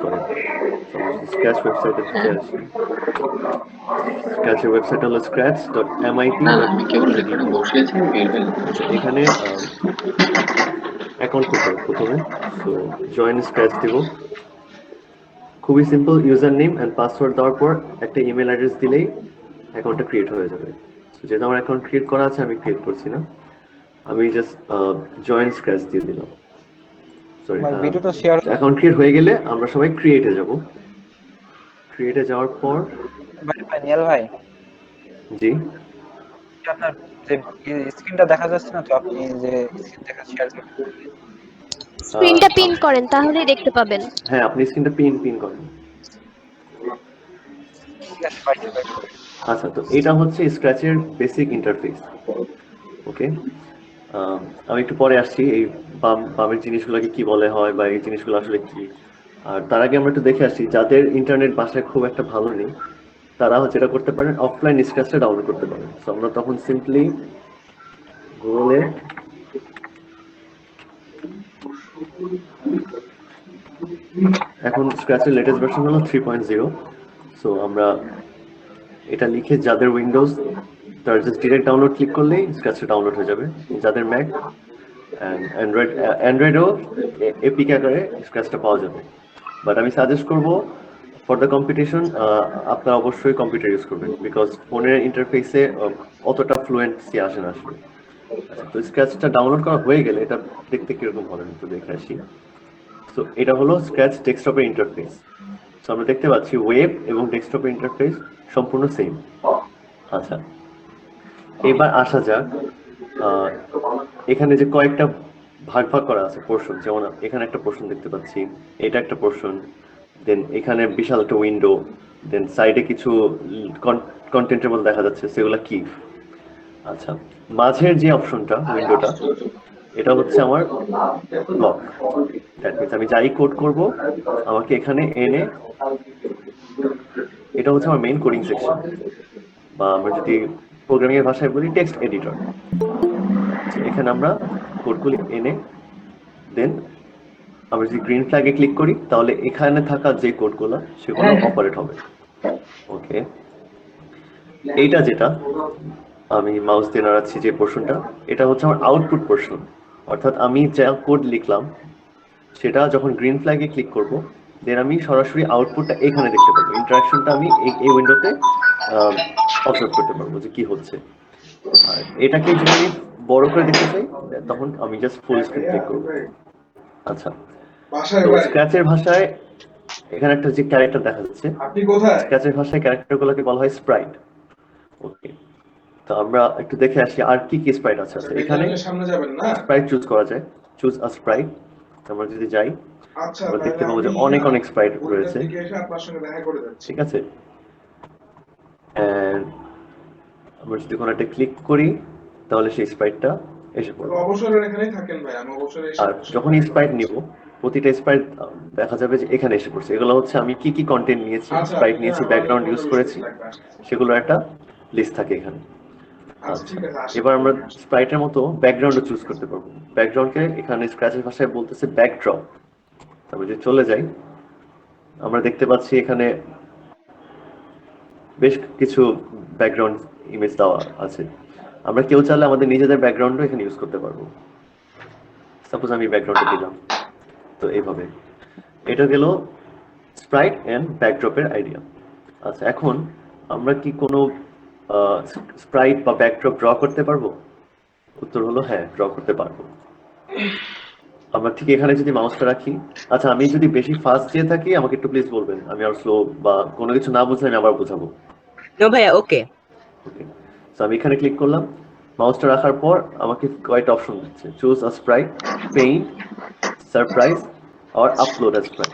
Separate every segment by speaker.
Speaker 1: করেন। স্ক্র্যাচ ওয়েবসাইটে থেকে আসি। স্ক্র্যাচের ওয়েবসাইট হলো
Speaker 2: আমি কেবল রেকর্ডে
Speaker 1: scratch.mit.edu।
Speaker 2: বসিয়েছি বের হয়ে
Speaker 1: আচ্ছা, এখানে অ্যাকাউন্ট করতে হবে প্রথমে। সো জয়েন স্ক্র্যাচ দিব। খুবই simple, user name and password দেওয়ার পর একটা ইমেল অ্যাড্রেস দিলেই অ্যাকাউন্টটা ক্রিয়েট হয়ে যাবে। যেহেতু আমার অ্যাকাউন্ট ক্রিয়েট করা আছে, আমি ক্রিয়েট করছি না, আমি জাস্ট জয়েন স্ক্র্যাচ দিয়ে দিলাম। সরি,
Speaker 3: ভাই ভিডিওটা শেয়ার
Speaker 1: অ্যাকাউন্ট ক্রিয়েট হয়ে গেলে আমরা সবাই ক্রিয়েটে যাব। ক্রিয়েটে যাওয়ার পর
Speaker 3: ভাই নিয়াল ভাই,
Speaker 1: জি
Speaker 3: আপনার যে স্ক্রিনটা দেখা যাচ্ছে না, তো আপনি যে স্ক্রিন দেখা শেয়ার করবেন।
Speaker 4: স্ক্রিনটা পিন করেন, তাহলেই দেখতে পাবেন।
Speaker 1: হ্যাঁ, আপনি স্ক্রিনটা পিন করেন।
Speaker 3: ঠিক আছে, পাইছি পাইছি।
Speaker 1: আচ্ছা, তো এটা হচ্ছে স্ক্র্যাচের বেসিক ইন্টারফেস। ওকে, আমি একটু পরে আসছি এই বামের জিনিসগুলোকে কি বলে হয় বা এই জিনিসগুলো আসলে কি। আর তার আগে আমরা একটু দেখে আসি, যাদের ইন্টারনেট বাসায় খুব একটা ভালো নেই তারা যেটা করতে পারেন, অফলাইন স্ক্র্যাচটা ডাউনলোড করতে পারেন। তো আমরা তখন সিম্পলি গুগলে এখন স্ক্র্যাচের লেটেস্ট ভার্সন হলো 3.0। সো আমরা এটা লিখে যাদের উইন্ডোজ, তার জাস্ট ডিরেক্ট ডাউনলোড ক্লিক করলেই স্ক্র্যাচটা ডাউনলোড হয়ে যাবে। যাদের ম্যাক অ্যান্ড্রয়েডও এপিকে আকারে স্ক্র্যাচটা পাওয়া যাবে। বাট আমি সাজেস্ট করব ফর দ্য কম্পিটিশন আপনারা অবশ্যই কম্পিউটার ইউজ করবেন, বিকজ ফোনের ইন্টারফেসে অতটা ফ্লুয়েন্সি আসে না আসলে। আচ্ছা, তো স্ক্র্যাচটা ডাউনলোড করা হয়ে গেলে এটা দেখতে কিরকম হবে একটু দেখে আসি। তো এটা হলো স্ক্র্যাচ ডেস্কটপের ইন্টারফেস। তো আমরা দেখতে পাচ্ছি ওয়েব এবং ডেস্কটপের ইন্টারফেস সম্পূর্ণ সেম। আচ্ছা, এবার আসা যাক এখানে যে কয়েকটা ভাগ করা আছে পোর্শন, যেমন এখানে একটা পোর্শন দেখতে পাচ্ছি, এটা একটা পোর্শন, দেন এখানে বিশাল একটা উইন্ডো, দেন সাইডে কিছু কন্টেন্টের মধ্যে দেখা যাচ্ছে, সেগুলো কি। আচ্ছা, মাঝের যে অপশনটা উইন্ডোটা, এটা হচ্ছে আমার ব্লক। দ্যাট মিনস আমি যাই কোড করব আমাকে এখানে এনে, এটা হচ্ছে আমার মেইন কোডিং সেকশন, বা আমরা যদি প্রোগ্রামিং এর ভাষায় বলি টেক্সট এডিটর। এখানে আমরা কোডগুলি এনে দেন আমরা যদি গ্রিন ফ্ল্যাগে ক্লিক করি তাহলে এখানে থাকা যে কোডগুলো সেগুলো অপারেট হবে। ওকে, এইটা যেটা আমি মাউস দিয়ে নাড়াচ্ছি যে পোর্শনটা, এটা হচ্ছে আমার আউটপুট পোর্শন। অর্থাৎ আমি যা কোড লিখলাম সেটা যখন গ্রিন ফ্ল্যাগে ক্লিক করব, দেন আমি সরাসরি আউটপুটটা এখানে দেখতে পাবো। ইন্টারাকশনটা আমি এই উইন্ডোতে অবজার্ভ করতে পারবো যে কি হচ্ছে। আর এটাকে যদি আমি বড় করে দেখতে চাই তখন আমি জাস্ট ফুল স্ক্রিন ক্লিক করবো। আচ্ছা, তো স্ক্র্যাচের ভাষায় এখানে একটা যে ক্যারেক্টার দেখা যাচ্ছে, স্ক্র্যাচের ভাষায় ক্যারেক্টারগুলোকে বলা হয় স্প্রাইট। ওকে, তো আমরা একটু দেখে আসি আর কি কি স্প্রাইট আছে। এখানে স্প্রাইট চুজ করা যায়, চুজ আ স্প্রাইট। আমরা যদি যাই আমরা দেখতে পাবো যে অনেক অনেক স্প্রাইট রয়েছে, ঠিক আছে। এন্ড আমরা যদি কোনো একটা ক্লিক করি তাহলে সেই স্প্রাইটটা এসে পড়বে। আর যখন স্প্রাইট নিব, প্রতিটা স্প্রাইট দেখা যাবে যে এখানে এসে পড়ছে। এগুলো হচ্ছে আমি কি কি কন্টেন্ট নিয়েছি, স্প্রাইট নিয়েছি, ব্যাকগ্রাউন্ড ইউজ করেছি, সেগুলোর একটা লিস্ট থাকে এখানে। আচ্ছা, এবার আমরা স্প্রাইটের মতো ব্যাকগ্রাউন্ডও চুজ করতে পারবো। ব্যাকগ্রাউন্ডকে এখানে স্ক্র্যাচের ভাষায় বলতেছে ব্যাকড্রপ। তারপর যদি চলে যাই আমরা দেখতে পাচ্ছি এখানে বেশ কিছু ব্যাকগ্রাউন্ড ইমেজ দেওয়া আছে। আমরা কেউ চাইলে আমাদের নিজেদের ব্যাকগ্রাউন্ডও এখানে ইউজ করতে পারবো। সাপোজ আমি ব্যাকগ্রাউন্ডে দিলাম, তো এইভাবে এটা গেল স্প্রাইট এন্ড ব্যাকড্রপের আইডিয়া। আচ্ছা, এখন আমরা কি কোনো স্প্রাইট বা ব্যাকড্রপ ড্র করতে পারবো? উত্তর হলো হ্যাঁ, ড্র করতে পারবো। আমরা ঠিক এখানে যদি মাউসটা রাখি, আচ্ছা আমি যদি বেশি ফাস্ট দিয়ে থাকি আমাকে একটু প্লিজ বলবেন, আমি আর স্লো বা কোনো কিছু না বুঝলে আমি আবার বোঝাবো।
Speaker 5: নো ভাইয়া, ওকে
Speaker 1: ওকে, সো আমি এখানে ক্লিক করলাম, মাউসটা রাখার পর আমাকে কয়েকটা অপশন দিচ্ছে, choose a sprite, paint, surprise আর upload a sprite.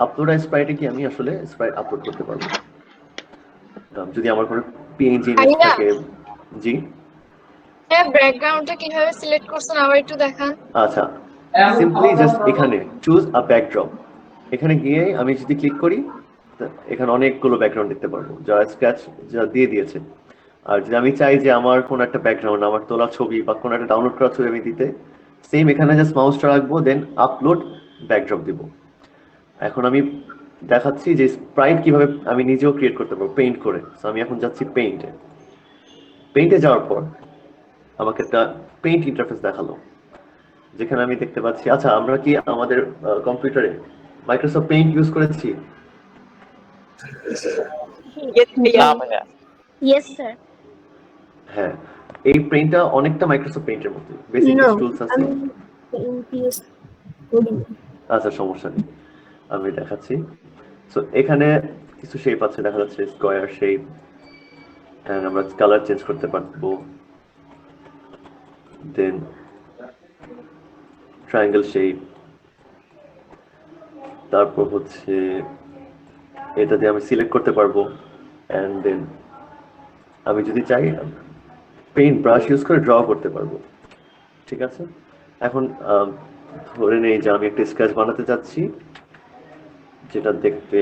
Speaker 1: Upload a স্প্রাইটে কি আমি আসলে স্প্রাইট আপলোড করতে পারবো যদি আমার কোনো পিএনজি ইমেজ থাকে। জি
Speaker 4: হ্যাঁ, ব্যাকগ্রাউন্ডটা কিভাবে সিলেক্ট করছেন আবার একটু দেখান।
Speaker 1: আচ্ছা, সিম্পলি জাস্ট এখানে চুজ আ ব্যাকড্রপ, এখানে গিয়ে আমি যদি ক্লিক করি এখানে অনেকগুলো ব্যাকগ্রাউন্ড দেখতে পারবো যারা স্ক্র্যাচ যা দিয়ে দিয়েছে। আর যদি আমি চাই যে আমার কোনো একটা ব্যাকগ্রাউন্ড, আমার তোলা ছবি বা কোনো একটা ডাউনলোড করা ছবি আমি দিতে, সেম এখানে জাস্ট মাউসটা রাখবো, দেন আপলোড ব্যাকড্রপ দিব। এখন আমি দেখাচ্ছি যে স্প্রাইট কিভাবে আমি নিজেও ক্রিয়েট করতে পারবো পেইন্ট করে। সো আমি এখন যাচ্ছি পেইন্টে যাওয়ার পর আমাকে একটা পেইন্ট ইন্টারফেস দেখালো, যেখানে আমি দেখতে পাচ্ছি, আচ্ছা আমরা কি আমাদের কম্পিউটারে মাইক্রোসফট পেইন্ট ইউজ করেছি?
Speaker 3: না ভাইয়া
Speaker 5: Yes, sir.
Speaker 1: হ্যাঁ, এই পেইন্টটা অনেকটা মাইক্রোসফট পেইন্টের মতো, বেসিক
Speaker 5: No,
Speaker 1: টুলস আছে।
Speaker 5: I'm PS coding.
Speaker 1: আচ্ছা সমস্যা নেই, আমি দেখাচ্ছি। সো এখানে কিছু শেপ আছে, দেখা যাচ্ছে স্কয়ার শেপ, এন্ড আমরা কালার চেঞ্জ করতে পারবো। দেন ট্রায়াঙ্গেল শেপ, তারপর হচ্ছে এটা দিয়ে আমি সিলেক্ট করতে পারবো। এন্ড দেন আমি যদি চাই পেইন্ট ব্রাশ ইউজ করে ড্র করতে পারবো। ঠিক আছে, এখন ধরে নেই যে আমি একটা স্কেচ বানাতে চাচ্ছি যেটা দেখতে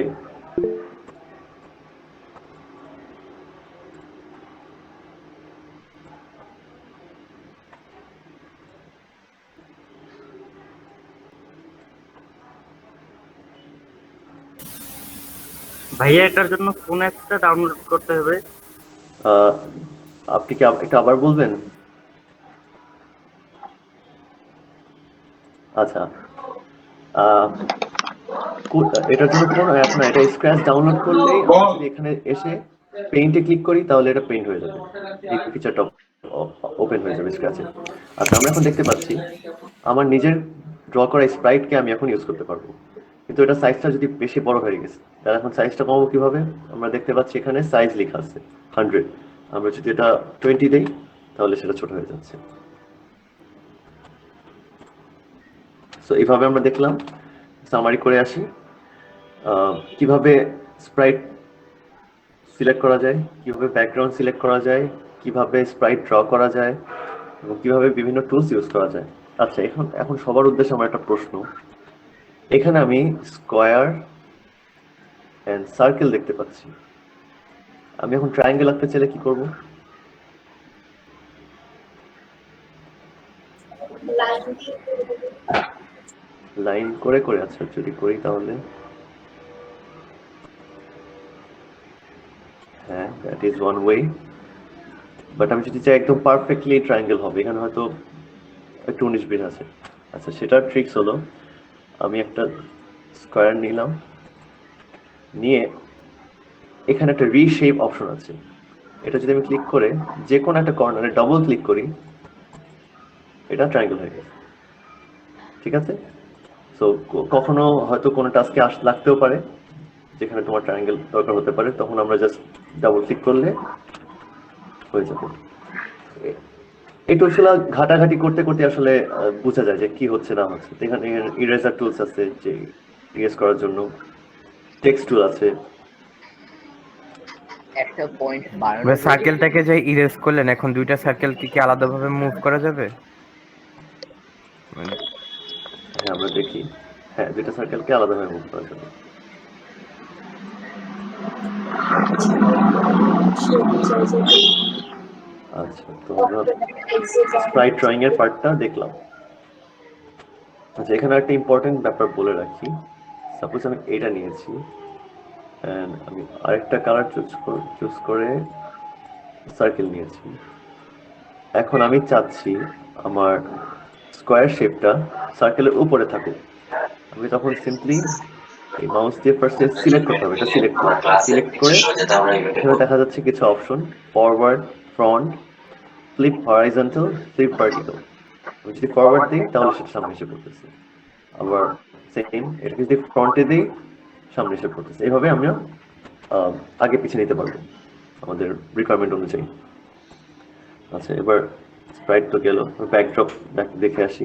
Speaker 6: ভাইয়া এটার জন্য কোন অ্যাপটা ডাউনলোড করতে হবে?
Speaker 1: আপনি কি একটু আবার বলবেন? আচ্ছা, এটার জন্য কোন অ্যাপ না, এটা স্ক্র্যাচ ডাউনলোড করলেই আমরা যদি এখানে এসে পেইন্টে ক্লিক করি তাহলে এটা পেইন্ট হয়ে যাবে, এই ফিচারটা ওপেন হয়ে যাবে স্ক্র্যাচে। আচ্ছা, আমরা এখন দেখতে পাচ্ছি আমার নিজের ড্র করা স্প্রাইটকে আমি এখন ইউজ করতে পারবো, কিন্তু এটা সাইজটা যদি বেশি বড় হয়ে গেছে, তাহলে এখন সাইজটা কমাবো কিভাবে? আমরা দেখতে পাচ্ছি এখানে সাইজ লেখা আছে 100, আমরা যদি এটা 20 দেই তাহলে সেটা ছোট হয়ে যাচ্ছে। সো এইভাবে আমরা দেখলাম, সামারি করে আসি কিভাবে স্প্রাইট সিলেক্ট করা যায়, কিভাবে ব্যাকগ্রাউন্ড সিলেক্ট করা যায়, কিভাবে স্প্রাইট ড্র করা যায়, এবং কিভাবে বিভিন্ন টুলস ইউজ করা যায়। আচ্ছা, এখন সবার উদ্দেশ্যে আমার একটা প্রশ্ন, এখানে আমি স্কয়ার এন্ড সার্কেল দেখতে পাচ্ছি, আমি এখন ট্রায়াঙ্গেল আঁকতে চাইলে কি করব? লাইন করে করে, আচ্ছা যদি করি তাহলে হ্যাঁ, that is one way. But আমি যদি চাই একদম পারফেক্টলি ট্রায়াঙ্গেল হবে, এখানে হয়তো একটু 19-20 আছে। আচ্ছা, সেটার ট্রিক্স হলো আমি একটা স্কয়ার নিলাম, নিয়ে এখানে একটা রিশেপ অপশন আছে, এটা যদি আমি ক্লিক করে যে কোনো একটা কর্নারে ডাবল ক্লিক করি, এটা ট্রায়াঙ্গেল হয়ে গেছে। ঠিক আছে, সো কখনো হয়তো কোনো টাস্কে লাগতেও পারে যেখানে তোমার ট্রায়াঙ্গেল দরকার হতে পারে, তখন আমরা জাস্ট ডাবল ক্লিক করলে হয়ে যাবে। এই টুলসগুলো ঘাটাঘাটি করতে করতে আসলে বোঝা যায় যে কি হচ্ছে না হচ্ছে। এখানে ইরেজার টুলস আছে যে ইরেজ করার জন্য, টেক্সট টুল আছে।
Speaker 7: একটা পয়েন্ট
Speaker 8: সার্কেলটাকে যে ইরেজ করলেন, এখন দুইটা সার্কেল কি আলাদাভাবে মুভ করা যাবে?
Speaker 1: হ্যাঁ, আমরা দেখি, হ্যাঁ দুইটা সার্কেলকে আলাদাভাবে মুভ করা যাবে। আচ্ছা, তো আমরা স্প্রাইট ড্রয়িং এর পার্টটা দেখলাম। আচ্ছা, এখানে একটা ইম্পর্টেন্ট ব্যাপার বলে রাখি, সাপোজ আমি এটা নিয়েছি এন্ড আমি আরেকটা কালার চুজ করে সার্কেল নিয়েছি। এখন আমি চাচ্ছি আমার স্কয়ার শেপটা সার্কেলের উপরে থাকুক, আমি তখন সিম্পলি এই মাউস দিয়ে ফার্স্টে সিলেক্ট করতে হবে, এটা সিলেক্ট করে এখানে দেখা যাচ্ছে কিছু option, forward, front, flip horizontal, flip vertical. আমি যদি ফরওয়ার্ড দিই তাহলে সেটা সামনে এসে পড়তেছে, আবার সেম এটা যদি ফ্রন্টে দিই সামনে এসে পড়তেছে। এইভাবে আমরা আগে পিছিয়ে নিতে পারবো আমাদের রিকোয়ারমেন্ট অনুযায়ী। আচ্ছা, এবার স্প্রাইট তো গেল, ব্যাকড্রপ দেখে আসি।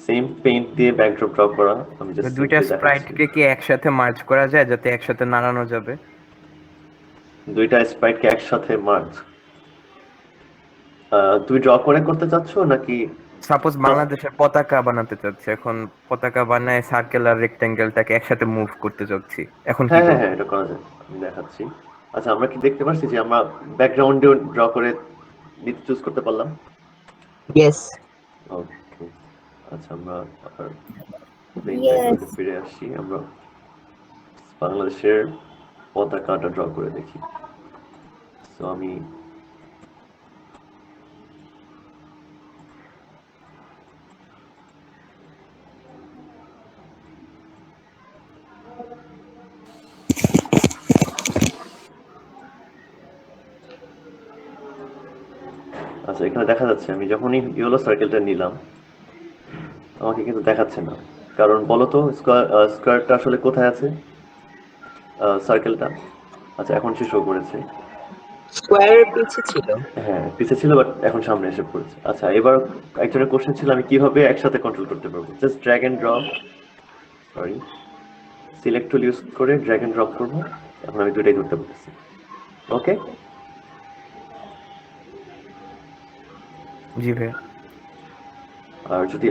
Speaker 1: সেম পেইন্ট দিয়ে ব্যাকড্রপ ড্র করা, আমি জাস্ট
Speaker 8: দুইটা স্প্রাইটকে কি একসাথে মার্জ করা যায় যাতে একসাথে নাড়ানো যাবে?
Speaker 1: দুইটা স্প্রাইটকে একসাথে মার্জ তুমি ড্র করে করতে চাচ্ছ নাকি?
Speaker 8: সাপোজ বাংলাদেশের পতাকা বানাতে চাচ্ছি, এখন পতাকা বানায় সার্কেল আর রেক্টেঙ্গেলটাকে একসাথে মুভ করতে চাচ্ছি, এখন কি
Speaker 1: হ্যাঁ
Speaker 8: করব?
Speaker 1: হ্যাঁ, এটা করা যায়, আমি দেখাচ্ছি। আচ্ছা, আমরা কি দেখতে পাচ্ছি যে আমরা ব্যাকগ্রাউন্ডে ড্র করে নিতে চুজ করতে পারলাম?
Speaker 7: ইয়েস
Speaker 1: ওকে, আচ্ছা আমরা মেইন
Speaker 5: Yes.
Speaker 1: ব্যাকগ্রাউন্ডে ফিরে আসি, আমরা বাংলাদেশের পতাকাটা ড্র করে দেখি। তো আমি আচ্ছা, এখানে দেখা যাচ্ছে আমি যখনই ইয়েলো সার্কেলটা নিলাম আমাকে কিন্তু দেখাচ্ছে না, কারণ বলো তো স্কোয়ারটা আসলে কোথায় আছে, সার্কেলটা? আচ্ছা, এখন সে শো করেছে।
Speaker 7: স্কোয়ারের পিছে ছিল।
Speaker 1: হ্যাঁ, পিছিয়ে ছিল, বাট এখন সামনে এসে পড়েছে। আচ্ছা, এবার একজনের কোশ্চেন ছিল আমি কিভাবে একসাথে কন্ট্রোল করতে পারবো। Just drag and drop, sorry, select tool use করে ড্র্যাগ এন্ড ড্রপ করবো। এখন আমি দুটাই ধরতে পারতেছি। ওকে,
Speaker 8: জি ভাই।
Speaker 1: আর যদি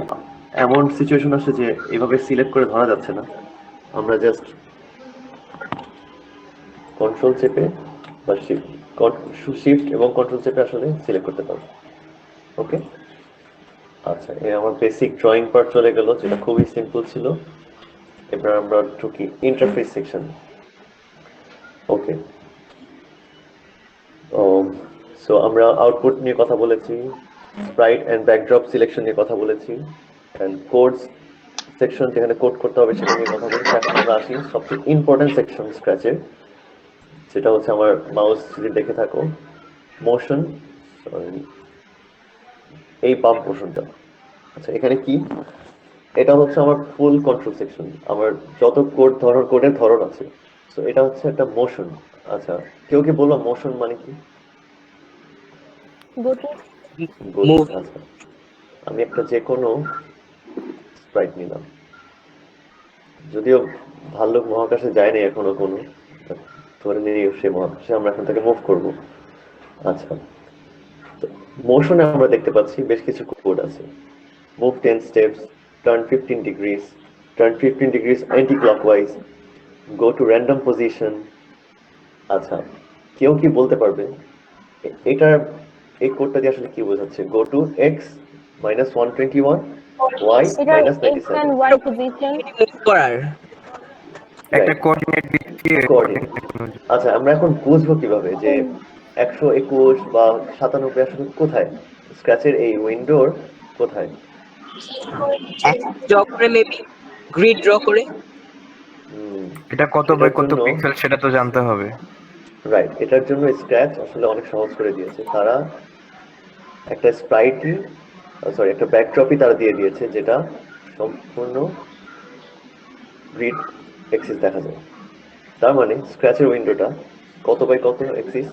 Speaker 1: এমন সিচুয়েশন আসে যে এভাবে সিলেক্ট করে ধরা যাচ্ছে না, আমরা জাস্ট কন্ট্রোল চেপে বা শিফট এবং কন্ট্রোল চেপে আসলে সিলেক্ট করতে পারবো। ওকে, আচ্ছা, এই আমার বেসিক ড্রয়িং পার্ট চলে গেল, যেটা খুবই সিম্পল ছিল। এবার আমরা ঢুকি ইন্টারফেস সেকশন। ওকে, সো আমরা আউটপুট নিয়ে কথা বলেছি, স্প্রাইট এন্ড ব্যাকড্রপ সিলেকশন নিয়ে কথা বলেছি, এন্ড কোডস সেকশন যেখানে কোড করতে হবে সেটা নিয়ে কথা বলেছি। এখন আমরা আসি সবচেয়ে ইম্পর্টেন্ট সেকশন স্ক্র্যাচের, যেটা হচ্ছে আমার মাউস যদি দেখে থাকো মোশন, এই পাম্প মোশনটা। আচ্ছা, এখানে কি, এটা হচ্ছে আমার ফুল কন্ট্রোল সেকশন, আমার যত কোডের ধরন আছে। তো এটা হচ্ছে একটা মোশন। আচ্ছা, কেউ কি বললো মোশন মানে কি?
Speaker 5: Go to
Speaker 7: Move.
Speaker 1: আচ্ছা, আমি একটা যে কোনো স্প্রাইট নিলাম, যদিও ভাল্লুক মহাকাশে যায়নি এখনো কোনো, ধরে নিয়ে সে মহাকাশে আমরা এখন থেকে মুভ করব। আচ্ছা, তো মোশনে আমরা দেখতে পাচ্ছি বেশ কিছু কোড আছে। Move 10 steps, turn 15 degrees, turn 15 degrees anti clockwise, go to random position. আচ্ছা, কেউ কি বলতে পারবে এটার এই কোডটা দিয়ে আসলে কি বোঝাচ্ছে? Go to X minus 121, Y
Speaker 5: এটা
Speaker 1: minus
Speaker 5: X and
Speaker 1: 97।
Speaker 5: Y position.
Speaker 7: Move করার।
Speaker 8: একটা কোঅর্ডিনেট দিচ্ছি।
Speaker 1: কোঅর্ডিনেট। আচ্ছা, আমরা এখন বুঝবো কিভাবে যে 121 বা 97 আসলে কোথায়, স্ক্র্যাচের এই উইন্ডোর কোথায়?
Speaker 7: ড্র করে, মেবি গ্রিড ড্র করে।
Speaker 8: এটা কত বাই কত
Speaker 1: জন্য
Speaker 8: পিক্সেল সেটা তো জানতে হবে।
Speaker 1: রাইট, এটার জন্য স্ক্র্যাচ আসলে অনেক সহজ করে দিয়েছে। তারা একটা স্প্রাইটই, সরি, একটা ব্যাকড্রপই তারা দিয়ে দিয়েছে, যেটা সম্পূর্ণ গ্রিড এক্সিস দেখা যায়। তার মানে স্ক্র্যাচের উইন্ডোটা কত বাই কত এক্সিস?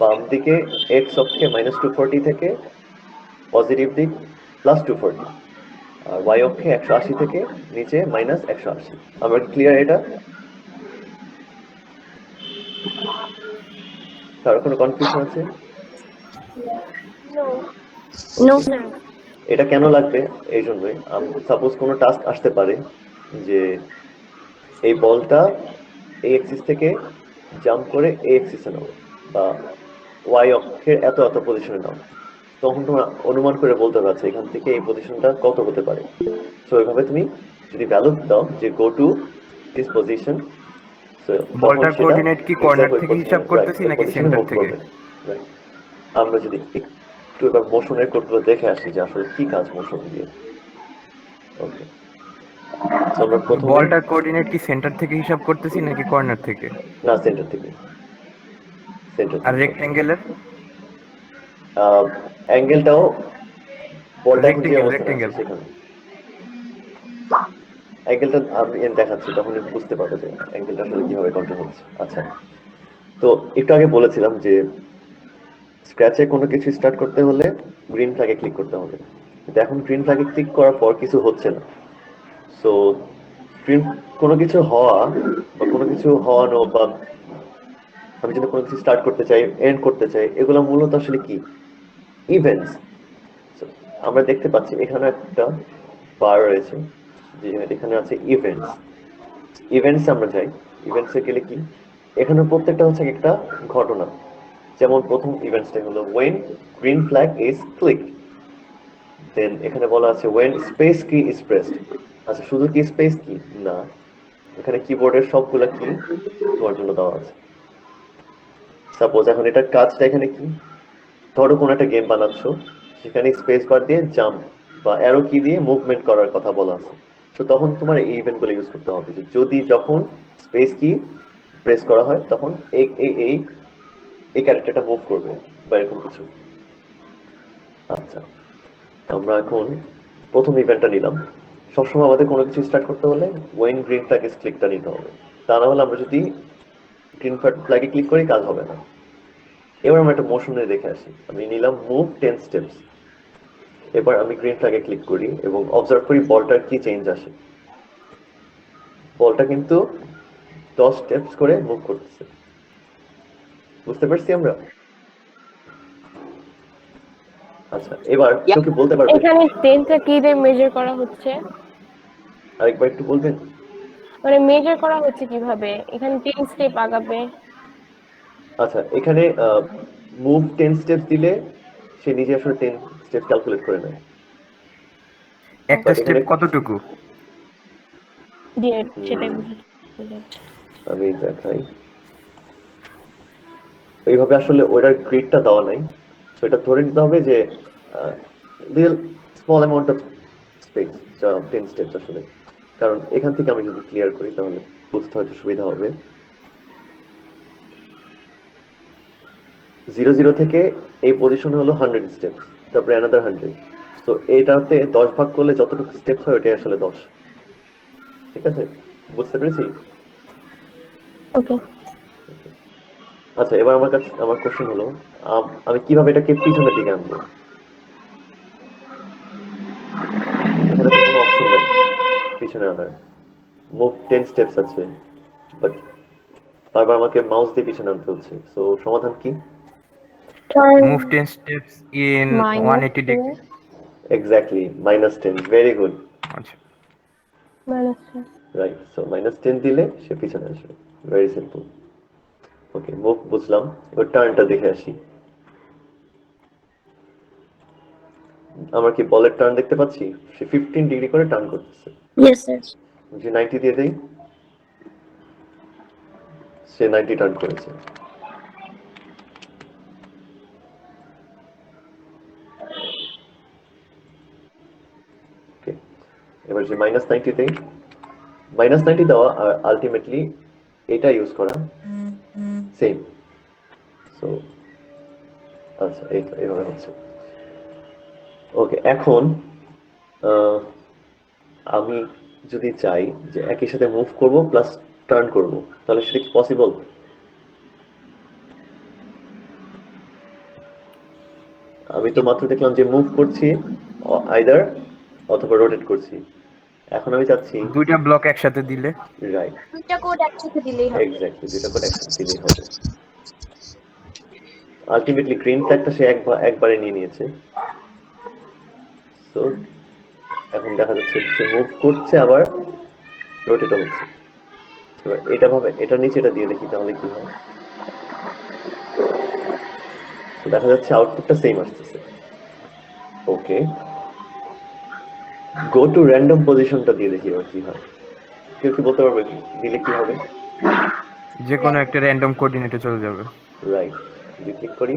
Speaker 1: বাম দিকে এক্স অক্ষে -240 থেকে পজিটিভ দিক +240, আর ওয়াই অক্ষে 180 থেকে নিচে -180। আমরা ক্লিয়ার এটা? কারো কোনো কনফিউশন আছে?
Speaker 5: No, sir.
Speaker 1: এটা কেন লাগবে? এই জন্যই, সাপোজ কোনো টাস্ক আসতে পারে যে এই বলটা এই এক্সিস থেকে জাম্প করে এই এক্সিসে নাও, বা ওয়াই অক্ষের এত এত পজিশনে নাও, তখন তোমরা অনুমান করে বলতে পারছো এখান থেকে এই পজিশনটা কত হতে পারে। সো এইভাবে তুমি যদি ভ্যালু দাও যে গো টু দিস পজিশন,
Speaker 8: বলটার কোঅর্ডিনেট কি কর্নার থেকে হিসাব করতেছি নাকি সেন্টার থেকে?
Speaker 1: আমরা যদি একটু এবার মোশনের কোডগুলো দেখে আসি যে আসলে কি কাজ মোশন দিয়ে। ওকে, আমরা প্রথমে
Speaker 8: বলটার কোঅর্ডিনেট কি সেন্টার থেকে হিসাব করতেছি নাকি কর্নার থেকে?
Speaker 1: না, সেন্টার থেকে।
Speaker 8: আর রেক্ট্যাঙ্গেলের
Speaker 1: অ্যাঙ্গেলটাও বলটা এখন যে
Speaker 8: Rectangle,
Speaker 1: অবস্থায় আছে
Speaker 8: rectangle.
Speaker 1: সেখানে অ্যাঙ্গেলটা আমি দেখাচ্ছি, তখন বুঝতে পারবে যে অ্যাঙ্গেলটা আসলে কিভাবে কন্ট্রোল হচ্ছে। আচ্ছা, তো একটু আগে বলেছিলাম যে স্ক্র্যাচে কোনো কিছু স্টার্ট করতে হলে গ্রিন ফ্ল্যাগে ক্লিক করতে হবে, কিন্তু এখন গ্রিন ফ্ল্যাগে ক্লিক করার পর কিছু হচ্ছে না। সো গ্রিন কোনো কিছু হওয়া বা কোনো কিছু হওয়ানো, বা আমি যদি কোনো কিছু স্টার্ট করতে চাই, এন্ড করতে চাই, এগুলো মূলত আসলে কি? ইভেন্টস। আমরা দেখতে পাচ্ছি এখানে একটা বার রয়েছে, এখানে আছে ইভেন্টস। ইভেন্টস আমরা যাই, ইভেন্টসে গেলে কি, এখানে প্রত্যেকটা হচ্ছে একটা ঘটনা। যেমন প্রথম ইভেন্টসটা হলো when green flag is clicked, দেন এখানে বলা আছে when space key is pressed। আচ্ছা শুধু কি স্পেস কি না, এখানে কিবোর্ডের সবগুলা কি তোমার জন্য দেওয়া আছে। সাপোজ এখন এটার কাজটা এখানে কি, ধরো কোনো একটা গেম বানাচ্ছো, সেখানে স্পেস বার দিয়ে জাম্প বা অ্যারো কি দিয়ে মুভমেন্ট করার কথা বলা আছে। তো তখন তোমার এই ইভেন্টগুলো ইউজ করতে হবে যে যদি যখন স্পেস কি প্রেস করা হয় তখন এই এই এই এই ক্যারেক্টারটা মুভ করবে বা এরকম কিছু। আচ্ছা আমরা এখন প্রথম ইভেন্টটা নিলাম। সবসময় আমাদের কোনো কিছু স্টার্ট করতে হলে ওয়েন গ্রিন ফ্ল্যাগ ইজ ক্লিকটা নিতে হবে, তা না হলে আমরা যদি গ্রিন ফ্ল্যাগে ক্লিক করি কাজ হবে না। এবার আমরা একটা মোশনে দেখে আসি। আমি নিলাম মুভ 10 স্টেপস। এবার আমি গ্রিন ফ্ল্যাগে ক্লিক করি এবং অবজার্ভ করি বলটার কি চেঞ্জ আসে। বলটা কিন্তু 10 স্টেপস করে মুভ করতেছে, বুঝতে পারছি আমরা? আচ্ছা এবার কেউ কি বলতে পারবে,
Speaker 5: এখানে 10টা কি দিয়ে মেজার করা হচ্ছে?
Speaker 1: আরেকবার একটু বলবেন?
Speaker 5: মানে মেজার করা হচ্ছে কিভাবে? এখানে 10 স্টেপ আগাবে।
Speaker 1: আচ্ছা এখানে মুভ 10 স্টেপস দিলে সে নিজে আসলে 10 স্টেপ ক্যালকুলেট করে নেয়।
Speaker 8: একটা
Speaker 1: But
Speaker 8: স্টেপ
Speaker 1: এখানে-
Speaker 8: কতটুকু?
Speaker 5: দিয়ে সেটাই বুঝাচ্ছি।
Speaker 1: আমি দেখাই, এইভাবে আসলে ওটার গ্রিডটা দেওয়া নাই, তো এটা ধরে নিতে হবে যে real small amount of speech, যা 10 স্টেপস আসলে। কারণ এখান থেকে আমি যদি ক্লিয়ার করি তাহলে বুঝতে হয়তো সুবিধা হবে। 0 থেকে এই পজিশনে হলো 100 স্টেপস, তারপরে অ্যানাদার 100। তো এটাতে 10 ভাগ করলে যতটুকু স্টেপস হয় ওটাই আসলে 10। ঠিক আছে, বুঝতে পেরেছি?
Speaker 5: ওকে।
Speaker 1: আচ্ছা এবার আমার কোশ্চেন হলো আমি কিভাবে এটাকে পিছনের দিকে আনবো? এখানে তো কোনো অপশন নেই পিছনে আনার। মুভ 10 স্টেপস আছে, বাট বারবার আমাকে মাউস দিয়ে পিছনে আনতে হচ্ছে। সো সমাধান কি?
Speaker 8: Move 10 steps in 180 degree.
Speaker 1: Exactly, -10। Very good,
Speaker 8: আচ্ছা
Speaker 1: রাইট। সো -10 দিলে সে পিছনে আসবে। Very simple. ওকে, মুভ বুঝলাম, এবার টার্নটা দেখে আসি। আমরা কি বলের টার্ন দেখতে পাচ্ছি? সে 15 ডিগ্রি করে টার্ন করতেছে।
Speaker 5: Yes sir.
Speaker 1: যে 90 দিয়ে দেই, সে 90 টার্ন করেছে। ওকে, এবার যে -90 দেই, -90 দেওয়া আর আলটিমেটলি এটা ইউজ করা সেম। সো আচ্ছা এইভাবে হচ্ছে। ওকে, এখন আমি যদি চাই যে একই সাথে মুভ করব প্লাস টার্ন করব, তাহলে সেটা কি পসিবল? আমি তো মাত্র দেখলাম যে মুভ করছি আইদার অথবা রোটেট করছি। এখন আমি চাচ্ছি
Speaker 8: দুইটা ব্লক একসাথে দিলে
Speaker 1: রাইট,
Speaker 4: দুইটা কোড একসাথে দিলেই হবে।
Speaker 1: এক্স্যাক্টলি দুটো করে একসাথে দিলেই হবে। আলটিমেটলি গ্রিন ফ্ল্যাগটা সে একবারে নিয়ে নিয়েছে। সো এখন দেখা যাচ্ছে সে মুভ করছে আবার রোটেটও হচ্ছে। এবার এটার নিচে এটা দিয়ে দেখি তাহলে কি হয়। তো দেখা যাচ্ছে আউটপুটটা সেম আসতেছে। ওকে, গো টু র্যান্ডম পজিশনটা দিয়ে দেখি এবার কি হয়। কেউ কি বলতে পারবে দিলে কি হবে?
Speaker 8: যে কোনো একটা র্যান্ডম কোঅর্ডিনেটে চলে যাবে।
Speaker 1: রাইট, যদি ক্লিক করি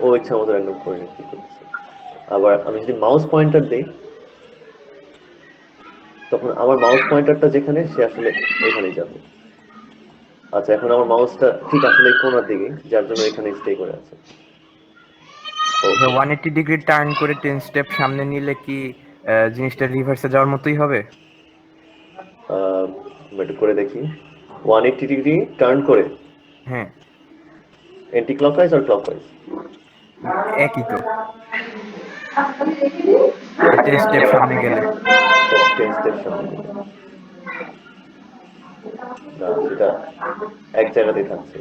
Speaker 1: ও ইচ্ছা মতো র্যান্ডম কোঅর্ডিনেট ক্লিক করতেছে। আবার আমি যদি মাউস পয়েন্টার দেই তখন আমার মাউস পয়েন্টারটা যেখানে সে আসলে এখানেই যাবে। আচ্ছা এখন আমার মাউসটা ঠিক আসলে এই কোণার দিকে, যার জন্য এখানে স্টে করে আছে।
Speaker 8: 180 ডিগ্রি টার্ন করে 10 স্টেপ সামনে নিলে কি জিনিসটা রিভার্সে যাওয়ার মতোই হবে?
Speaker 1: একটু করে দেখি। 180 ডিগ্রি টার্ন করে
Speaker 8: হ্যাঁ,
Speaker 1: অ্যান্টি ক্লকওয়াইজ আর ক্লকওয়াইজ?
Speaker 8: একই তো। 10 স্টেপ সামনে গেলে
Speaker 1: 10 স্টেপ সামনে গেলে। না, সেটা এক জায়গাতেই থাকছে।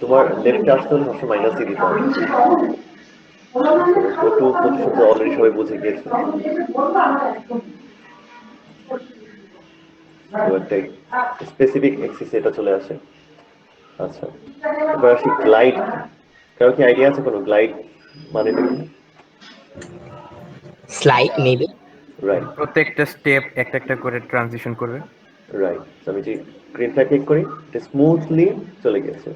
Speaker 1: তোমার লেফটে আসতে হলে সবসময় মাইনাসই দিতে হবে। টু পজিশন তো অলরেডি সবাই বুঝে গিয়েছে। একটা স্পেসিফিক এক্সিস এটা চলে আসে। আচ্ছা এবার আসি গ্লাইড। কারো কি আইডিয়া আছে কোনো গ্লাইড মানেটা কি?
Speaker 7: Slide maybe.
Speaker 1: রাইট,
Speaker 8: প্রত্যেকটা স্টেপ একটা একটা করে ট্রানজিশন করবে।
Speaker 1: রাইট। আমি যে গ্রিন ফ্ল্যাগ ক্লিক করি, এটা স্মুথলি চলে গেছে।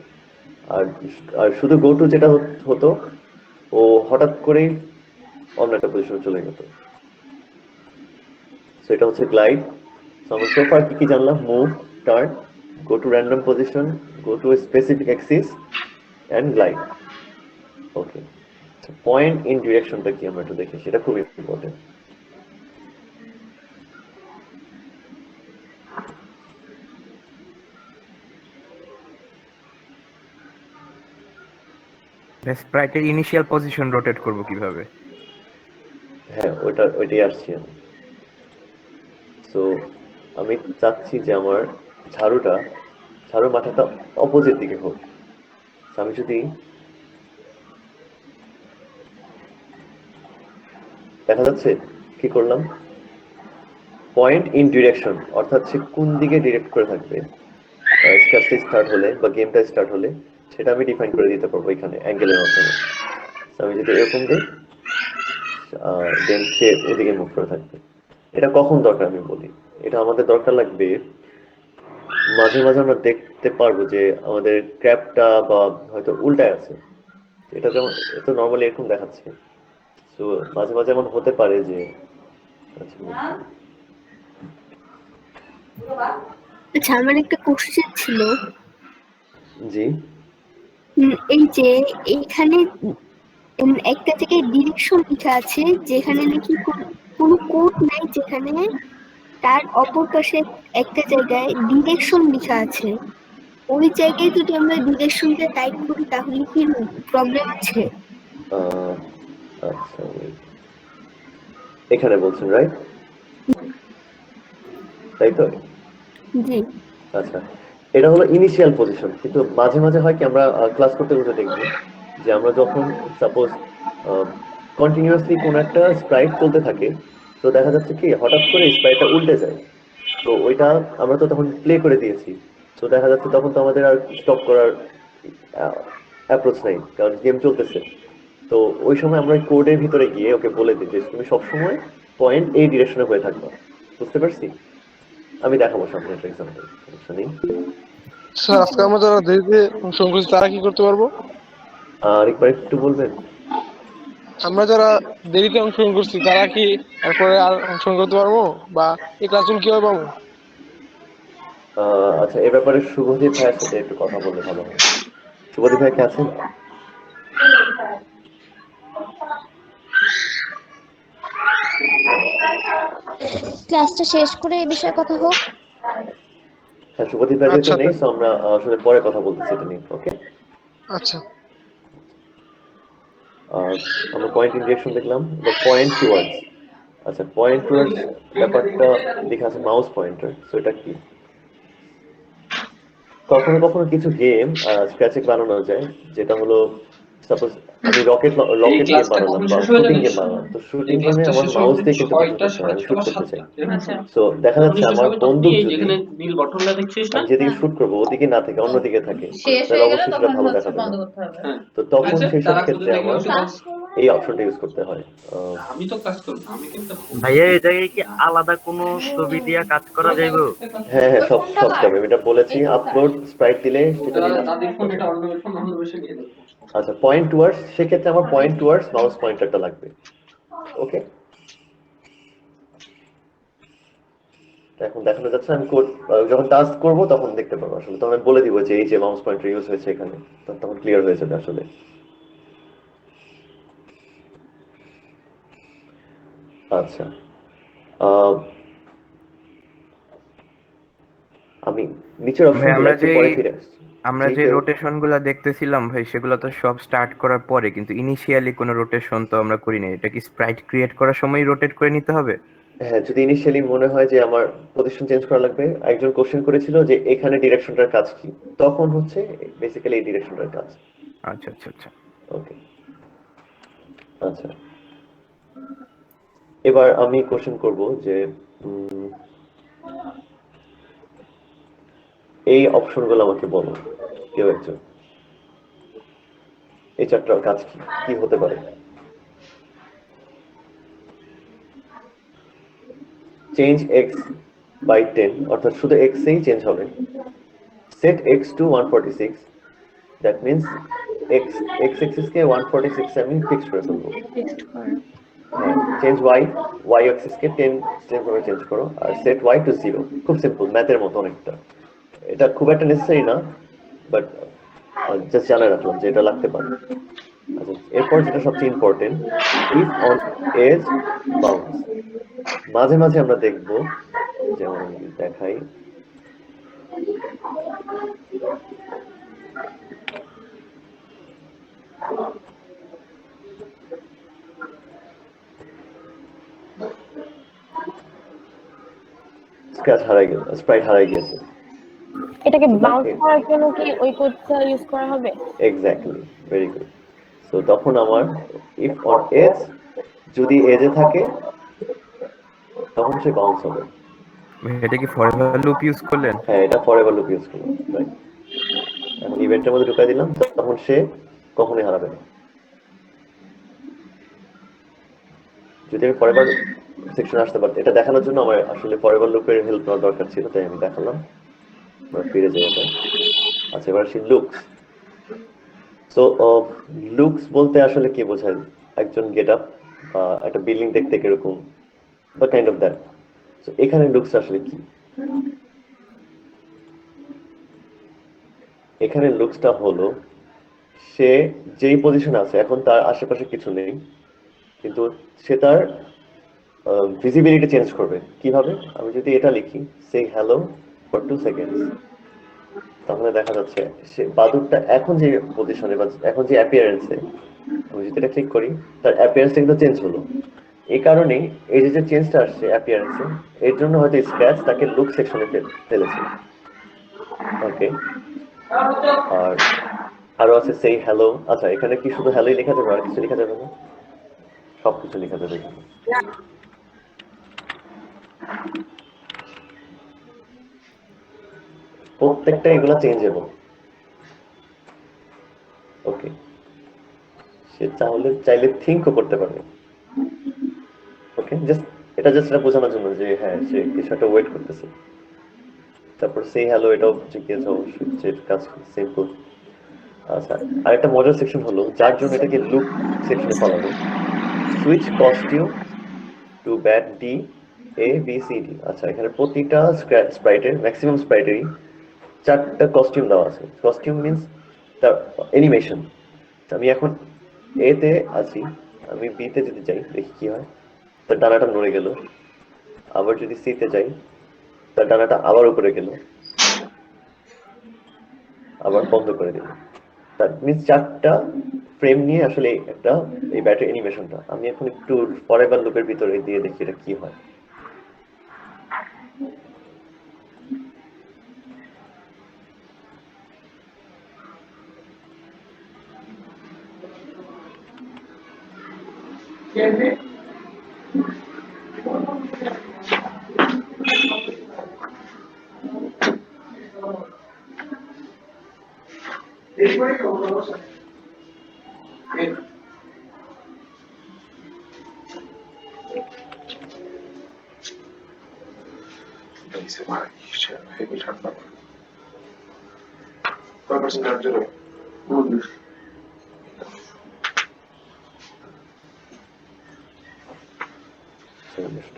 Speaker 1: আর আর শুধু গো টু যেটা হতো, ও হঠাৎ করেই অন্য একটা পজিশনে চলে যেত। সো এটা হচ্ছে গ্লাইড। সো আমরা সোফার কি কি জানলাম? Move, turn, go to random position, go to specific axis and glide. Okay, point in ডিরেকশনটা কি আমরা একটু দেখি, সেটা খুব ইম্পর্টেন্ট।
Speaker 8: স্প্রাইটের ইনিশিয়াল পজিশন রোটেট করব কিভাবে?
Speaker 1: হ্যাঁ, ওইটাই আসছি আমি। সো আমি চাচ্ছি যে আমার ঝাড়ুর মাথাটা অপোজিট দিকে হোক। So, আমি যদি দেখা যাচ্ছে কি করলাম, পয়েন্ট ইন ডিরেকশন, অর্থাৎ সে কোন দিকে ডিরেক্ট করে থাকবে স্ক্যাচটা স্টার্ট হলে বা গেমটা স্টার্ট হলে, সেটা আমি ডিফাইন করে দিতে পারবো এখানে অ্যাঙ্গেলের মাধ্যমে। So, আমি যদি এরকম দিই, দেন সে ওদিকে মুভ করে থাকবে। এটা কখন দরকার আমি বলি, এটা আমাদের দরকার লাগবে মাঝে মাঝে আমরা দেখতে পারবো যে আমাদের ক্র্যাপটা বা হয়তো উল্টায় আছে। এটা যেমন এটা নর্মালি এরকম দেখাচ্ছে। তো মাঝে মাঝে এমন হতে পারে যে আচ্ছা,
Speaker 9: আচ্ছা, আমার একটা কোশ্চেন ছিল।
Speaker 1: জি,
Speaker 9: এই যে এইখানে একটা জায়গায় ডিরেকশন লেখা আছে, যেখানে নাকি কোনো কোড নাই, যেখানে তার অপর পাশে একটা জায়গায় ডিরেকশন লেখা আছে। ওই জায়গায় যদি আমরা ডিরেকশনটা টাইপ করি তাহলে কি প্রবলেম আছে?
Speaker 1: আচ্ছা, এখানে বলছেন রাইট, তাই তো?
Speaker 9: জি।
Speaker 1: আচ্ছা, এটা হলো ইনিশিয়াল পজিশন। কিন্তু মাঝে মাঝে হয় কি, আমরা ক্লাস করতে করতে দেখবো যে আমরা যখন সাপোজ কন্টিনিউয়াসলি কোন একটা স্প্রাইট চলতে থাকে, তো দেখা যাচ্ছে কি হঠাৎ করে স্প্রাইটটা উল্টে যায়। তো ওইটা আমরা তো তখন প্লে করে দিয়েছি। তো দেখা যাচ্ছে তখন তো আমাদের আর স্টপ করার অ্যাপ্রোচ নাই, কারণ গেম চলতেছে। তো ওই সময় আমরা কোডের ভিতরে গিয়ে ওকে বলে দিই যে তুমি সবসময় পয়েন্ট এই ডিরেকশনে হয়ে থাকবা। বুঝতে পারছি? আমি দেখাবো সামনে একটা এক্সাম্পল, সমস্যা নেই।
Speaker 10: স্যার, আজকে আমরা যারা দেরিতে অংশগ্রহণ করছি তারা কি করতে পারবো?
Speaker 1: আর একবার একটু বলবেন?
Speaker 10: আমরা যারা দেরিতে অংশগ্রহণ করছি তারা কি এরপরে আর অংশগ্রহণ করতে পারবো, বা এই ক্লাসরুম কিভাবে পাবো?
Speaker 1: আচ্ছা, এ ব্যাপারে শুভদীপ ভাইয়ের সাথে একটু কথা বললে ভালো হয়। শুভদীপ ভাই কে আছেন?
Speaker 11: ক্লাসটা শেষ করে এই বিষয়ে কথা হোক।
Speaker 1: হ্যাঁ, শুভদীপ ভাই
Speaker 10: আচ্ছা,
Speaker 1: যেহেতু নেই, তো আমরা আসলে পরে কথা বলতেছি এটা নিয়ে। ওকে,
Speaker 10: আচ্ছা।
Speaker 1: আমরা পয়েন্ট ইন ডিরেকশন দেখলাম, পয়েন্ট টুয়ার্ডস। আচ্ছা, পয়েন্ট টুয়ার্ডস ব্যাপারটা লেখা আছে মাউস পয়েন্টার। সো এটা কি? কখনো কখনো কিছু গেম স্ক্র্যাচে বানানো যায়, যেটা হলো সাপোজ আমি রকেট গেম বানালাম বা শুটিং গেম বানালাম। তো শুটিং গেমে আমার মাউস দিয়ে কিন্তু কন্ট্রোল করতে হয়, আমি শুট করতে চাই। সো দেখা যাচ্ছে আমার বন্দুক যদি আমি যেদিকে শুট করবো ওদিকে না থাকে, অন্যদিকে থাকে, তাহলে অবশ্যই সেটা ভালো দেখাবে না। তো তখন সেই সব ক্ষেত্রে আমার এই অপশনটা ইউজ করতে হয়।
Speaker 6: ভাইয়া এই জায়গায় কি আলাদা কোনো ছবি দিয়ে কাজ করা যাইবে?
Speaker 1: হ্যাঁ হ্যাঁ, সব যাবে। আমি এটা বলেছি, আপলোড স্প্রাইট দিলে সেটা দিলে। আচ্ছা, পয়েন্ট টুয়ার্ডস, সেক্ষেত্রে আমার পয়েন্ট টুয়ার্ডস মাউস পয়েন্টারটা লাগবে। ওকে, এখন দেখানো যাচ্ছে। আমি কোড যখন টাস্ক করব তখন দেখতে পাবো আসলে, তখন আমি বলে দিব যে এই যে মাউস পয়েন্টার ইউজ হয়েছে এখানে, তখন ক্লিয়ার হয়ে যাবে আসলে। আচ্ছা, আমি নিচের
Speaker 8: ভাই
Speaker 1: অপশনগুলো একটু পরে ফিরে আসছি।
Speaker 8: আমরা যে রোটেশন গুলা দেখতেছিলাম ভাই, সেগুলো তো সব স্টার্ট করার পরে, কিন্তু ইনিশিয়ালি কোনো রোটেশন তো আমরা করি নাই। এটা কি স্প্রাইট ক্রিয়েট করার সময় রোটেট করে নিতে হবে?
Speaker 1: হ্যাঁ, যদি ইনিশিয়ালি মনে হয় যে আমার পজিশন চেঞ্জ করা লাগবে, একজন কোশ্চেন করেছিল যে এখানে ডিরেকশনটার কাজ কি, তখন হচ্ছে বেসিক্যালি এই ডিরেকশনটার কাজ।
Speaker 8: আচ্ছা আচ্ছা আচ্ছা,
Speaker 1: ওকে, আচ্ছা, এবার আমি কোশ্চেন করব যে এই অপশনগুলো আমাকে বলো, কেউ একজন। এই চারটার কাজ কি কি হতে পারে? চেঞ্জ এক্স বাই 10, অর্থাৎ শুধু এক্স এই চেঞ্জ হবে। Set X to 146, that means X axis কে 146 আমি ফিক্স করে ফেলবো। হ্যাঁ, চেঞ্জ ওয়াই অ্যাক্সিস কে 10 ভাবে চেঞ্জ করো, আর সেট ওয়াই টু 0। খুব সিম্পল, ম্যাথের মতো অনেকটা। এটা খুব একটা নেসেসারি না, বাট জাস্ট জানা রাখলাম যে এটা লাগতে পারে। আচ্ছা, এরপর যেটা সবচেয়ে important, if on edge bounce. মাঝে মাঝে আমরা দেখব, যেমন দেখাই, স্ক্র্যাচ হারাই গেল, স্প্রাইট হারাই গেছে।
Speaker 5: এটাকে বাউন্স করার জন্য কি ওই কোডটা ইউজ করা হবে?
Speaker 1: Exactly, very good. সো তখন আমার ইফ অন এজ, যদি এজে থাকে তখন সে বাউন্স হবে।
Speaker 8: এটা কি ফরএভার লুপ ইউজ করলেন?
Speaker 1: হ্যাঁ, এটা ফরএভার লুপ ইউজ করলাম, রাইট। এখন ইভেন্টের মধ্যে ঢুকাই দিলাম, তখন সে কখনোই হারাবে না। যদি আমি ফরএভার সেকশন আসতে পারতাম, এটা দেখানোর জন্য আমার আসলে ফরএভার লুপের হেল্প নেওয়ার দরকার ছিল, তাই আমি দেখালাম। আমরা ফিরে যাই এটা। আচ্ছা, এবার আসি লুকস। সো লুকস বলতে আসলে কি বোঝায়? একজন গেট আপ বা একটা বিল্ডিং দেখতে কিরকম, বা কাইন্ড অফ দ্যাট। সো এখানে লুকস আসলে কি? এখানে লুকসটা হলো, সে যেই পজিশনে আছে এখন তার আশেপাশে কিছু নেই, কিন্তু সে তার ভিজিবিলিটি চেঞ্জ করবে। কিভাবে? আমি যদি এটা লিখি, সে হ্যালো ফর 2 সেকেন্ডস, তাহলে দেখা যাচ্ছে সে বাদুরটা এখন যে পজিশনে বা এখন যে অ্যাপিয়ারেন্সে, আমি যদি এটা ক্লিক করি, তার অ্যাপিয়ারেন্সটা কিন্তু চেঞ্জ হলো। এই কারণেই এই যে চেঞ্জটা আসছে অ্যাপিয়ারেন্সে, এর জন্য হয়তো স্ক্র্যাচ তাকে লুক সেকশনে ফেলেছে। ওকে, আর আরো আছে সেই হ্যালো। আচ্ছা, এখানে কি শুধু হ্যালোই লেখা যাবে, আর কিছু লেখা যাবে না? সবকিছু লেখা যাবে। প্রত্যেকটা এগুলা চেঞ্জেবল। ওকে, সে চাইলে থিঙ্কও করতে পারবে। ওকে, এটা বোঝানোর জন্য যে হ্যাঁ, সে কিছু একটা ওয়েট করতেছে। তারপর সেই হ্যালো, এটাও জিজ্ঞেস অবশ্যই, কাজ সিম্পল। আচ্ছা, আর একটা মজার সেকশন হলো, যার জন্য এটাকে লুক সেকশনে ফলাবো, switch costume to bat D A B C D. আচ্ছা, এখানে প্রতিটা স্প্রাইটের, ম্যাক্সিমাম স্প্রাইটেরই 4টা কস্টিউম দেওয়া আছে। কস্টিউম মিনস তার অ্যানিমেশন। আমি এখন এ তে আছি, আমি বি তে যদি যাই, দেখি কি হয়। তার ডানাটা নড়ে গেল। আবার যদি সি তে যাই, তার ডানাটা আবার উপরে গেল, আবার বন্ধ করে দিল। দ্যাট মিনস 4টা ফ্রেম নিয়ে আসলে একটা এই ব্যাটারি অ্যানিমেশনটা। আমি এখন একটু ফরএভার লুপের ভিতরে দিয়ে দেখি এটা কি হয়।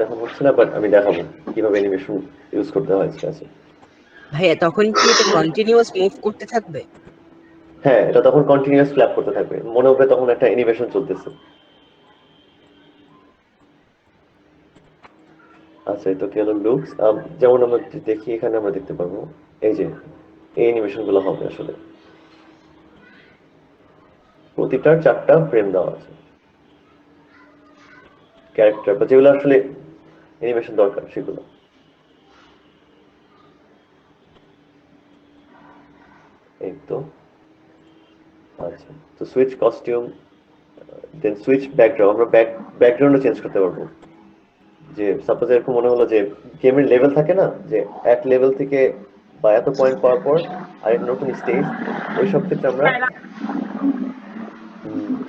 Speaker 1: এখন হচ্ছে না, বাট আমি দেখাবো কিভাবে অ্যানিমেশন ইউজ করতে হয় স্ক্র্যাচে।
Speaker 7: ভাইয়া তখন কি এটা কন্টিনিউয়াস মুভ করতে থাকবে?
Speaker 1: হ্যাঁ, এটা তখন কন্টিনিউয়াস ফ্ল্যাপ করতে থাকবে, মনে হবে তখন একটা অ্যানিমেশন চলতেছে। আচ্ছা, এটা কি হলো লুকস। যেমন আমরা দেখি, এখানে আমরা দেখতে পারবো এই যে এই অ্যানিমেশন গুলো হবে আসলে প্রতিটার 4টা ফ্রেম দেওয়া আছে, ক্যারেক্টার বা যেগুলো আসলে অ্যানিমেশন দরকার সেগুলো। এই তো। আচ্ছা, তো সুইচ কস্টিউম, দেন সুইচ ব্যাকগ্রাউন্ড। আমরা ব্যাকগ্রাউন্ডও চেঞ্জ করতে পারবো। যে সাপোজ এরকম মনে হলো যে গেমের লেভেল থাকে না, যে এক লেভেল থেকে বা এত পয়েন্ট পাওয়ার পর আরেক নতুন স্টেজ, ওই সব ক্ষেত্রে আমরা